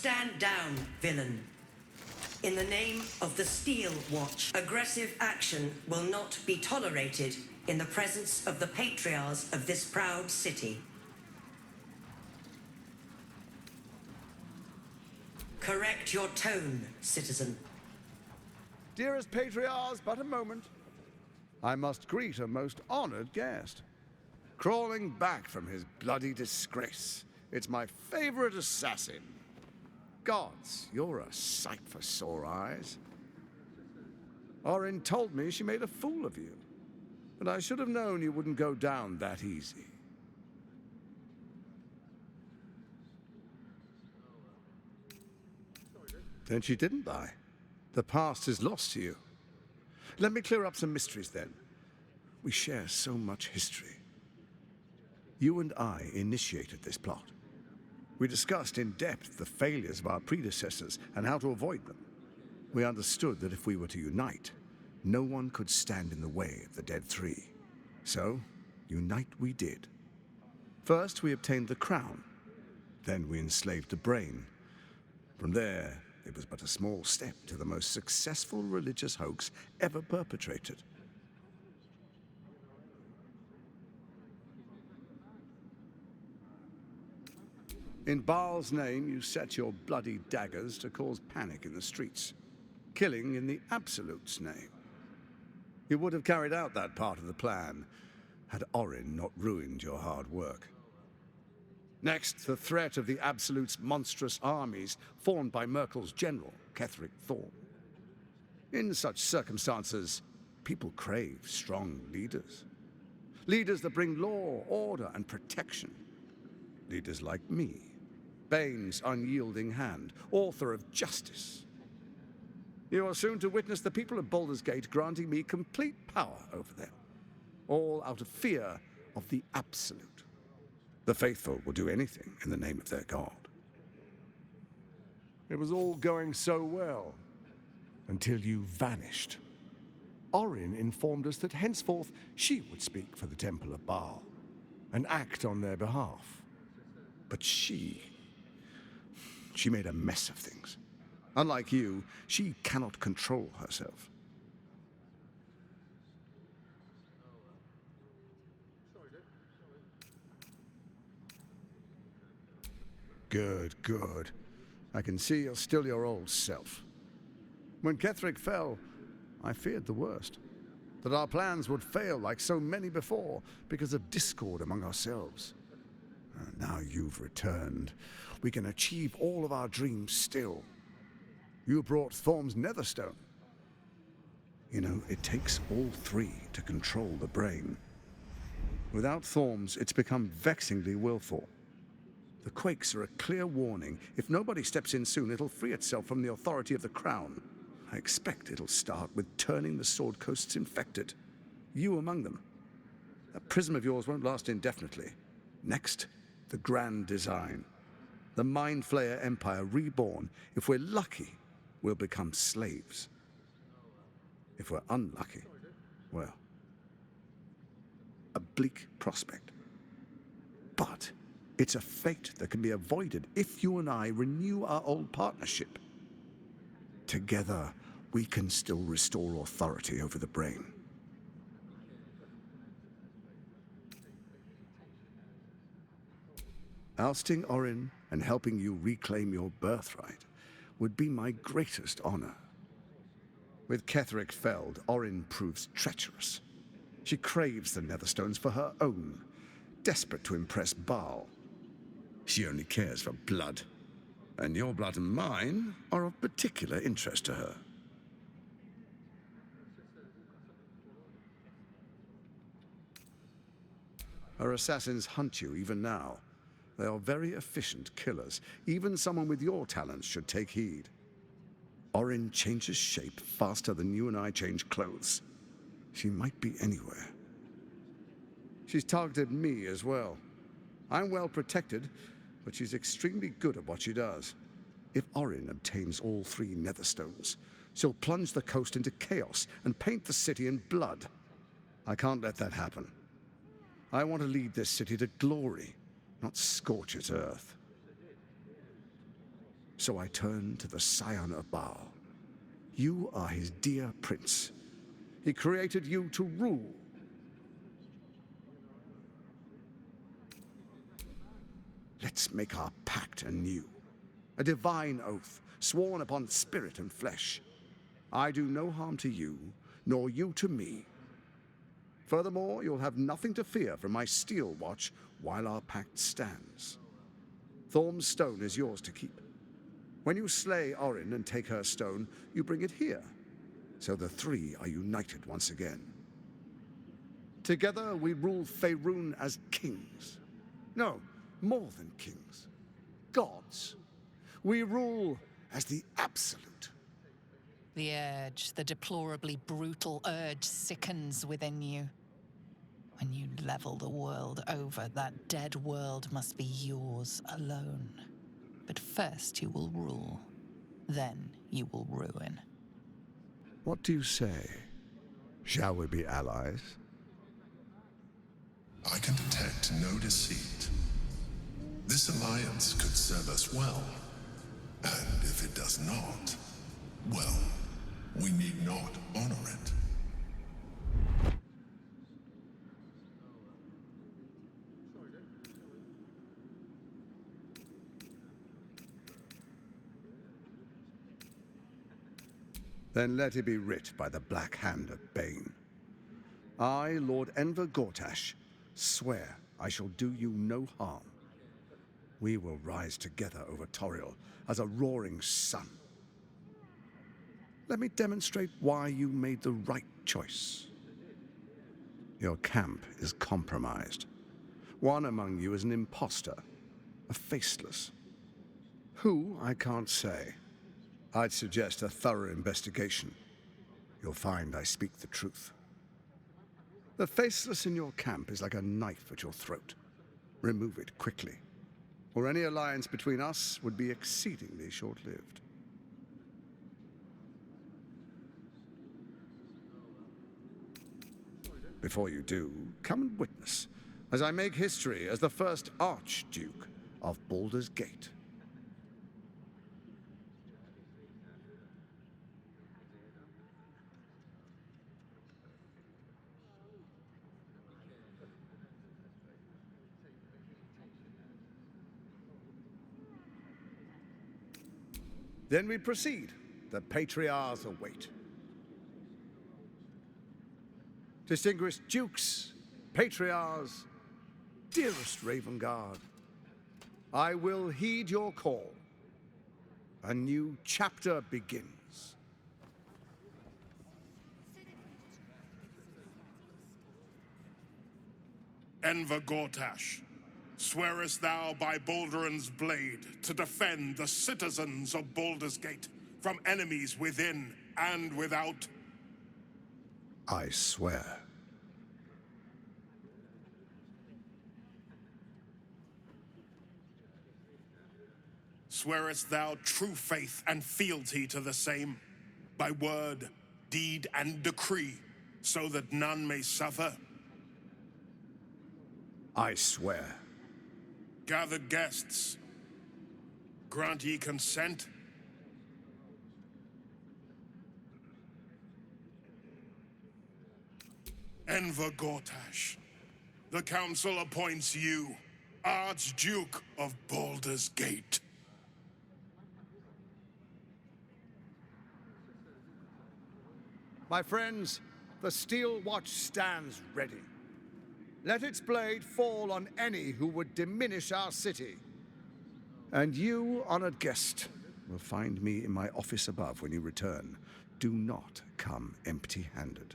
Stand down, villain. In the name of the Steel Watch, aggressive action will not be tolerated in the presence of the patriarchs of this proud city. Correct your tone, citizen. Dearest patriarchs, but a moment. I must greet a most honored guest. Crawling back from his bloody disgrace, it's my favorite assassin. Gods, you're a sight for sore eyes. Orin told me she made a fool of you, but I should have known you wouldn't go down that easy. Then she didn't lie. The past is lost to you. Let me clear up some mysteries then. We share so much history. You and I initiated this plot. We discussed in depth the failures of our predecessors and how to avoid them. We understood that if we were to unite, no one could stand in the way of the Dead Three. So, unite we did. First, we obtained the crown. Then we enslaved the brain. From there, it was but a small step to the most successful religious hoax ever perpetrated. In Baal's name, you set your bloody daggers to cause panic in the streets, killing in the Absolute's name. You would have carried out that part of the plan had Orin not ruined your hard work. Next, the threat of the Absolute's monstrous armies formed by Merkel's general, Ketheric Thorm. In such circumstances, people crave strong leaders. Leaders that bring law, order, and protection. Leaders like me, Bane's unyielding hand, author of justice. You are soon to witness the people of Baldur's Gate granting me complete power over them, all out of fear of the Absolute. The faithful will do anything in the name of their god. It was all going so well, until you vanished. Orin informed us that henceforth she would speak for the Temple of Baal, and act on their behalf. But she made a mess of things. Unlike you, she cannot control herself. Good, good. I can see you're still your old self. When Ketheric fell, I feared the worst. That our plans would fail like so many before because of discord among ourselves. Now you've returned. We can achieve all of our dreams still. You brought Thorm's Netherstone. You know, it takes all three to control the brain. Without Thorm's, it's become vexingly willful. The quakes are a clear warning. If nobody steps in soon, it'll free itself from the authority of the Crown. I expect it'll start with turning the Sword Coasts infected. You among them. That prism of yours won't last indefinitely. Next, the grand design. The Mind Flayer Empire reborn. If we're lucky, we'll become slaves. If we're unlucky, well, a bleak prospect. But it's a fate that can be avoided if you and I renew our old partnership. Together, we can still restore authority over the brain. Ousting Orin and helping you reclaim your birthright would be my greatest honor. With Ketheric felled, Orin proves treacherous. She craves the Netherstones for her own, desperate to impress Baal. She only cares for blood, and your blood and mine are of particular interest to her. Her assassins hunt you even now. They are very efficient killers. Even someone with your talents should take heed. Orin changes shape faster than you and I change clothes. She might be anywhere. She's targeted me as well. I'm well protected, but she's extremely good at what she does. If Orin obtains all three Netherstones, she'll plunge the coast into chaos and paint the city in blood. I can't let that happen. I want to lead this city to glory, not scorch its earth. So I turn to the Scion of Baal. You are his dear prince. He created you to rule. Let's make our pact anew. A divine oath, sworn upon spirit and flesh. I do no harm to you, nor you to me. Furthermore, you'll have nothing to fear from my steel watch while our pact stands. Thorm's stone is yours to keep. When you slay Orin and take her stone, you bring it here, so the three are united once again. Together we rule Faerun as kings. No, more than kings. Gods. We rule as the absolute. The urge, the deplorably brutal urge sickens within you. When you level the world over, that dead world must be yours alone. But first you will rule, then you will ruin. What do you say? Shall we be allies? I can detect no deceit. This alliance could serve us well. And if it does not, well, we need not honor it. Then let it be writ by the black hand of Bane. I, Lord Enver Gortash, swear I shall do you no harm. We will rise together over Toriel as a roaring sun. Let me demonstrate why you made the right choice. Your camp is compromised. One among you is an imposter, a faceless. Who, I can't say. I'd suggest a thorough investigation. You'll find I speak the truth. The faceless in your camp is like a knife at your throat. Remove it quickly, or any alliance between us would be exceedingly short-lived. Before you do, come and witness, as I make history as the first Archduke of Baldur's Gate. Then we proceed. The Patriarchs await. Distinguished Dukes, Patriarchs, dearest Ravengard, I will heed your call. A new chapter begins. Enver Gortash, swearest thou by Balduran's blade to defend the citizens of Baldur's Gate from enemies within and without? I swear. Swearest thou true faith and fealty to the same, by word, deed, and decree, so that none may suffer? I swear. Gathered guests, grant ye consent? Enver Gortash, the Council appoints you Archduke of Baldur's Gate. My friends, the Steel Watch stands ready. Let its blade fall on any who would diminish our city. And you, honored guest, will find me in my office above when you return. Do not come empty-handed.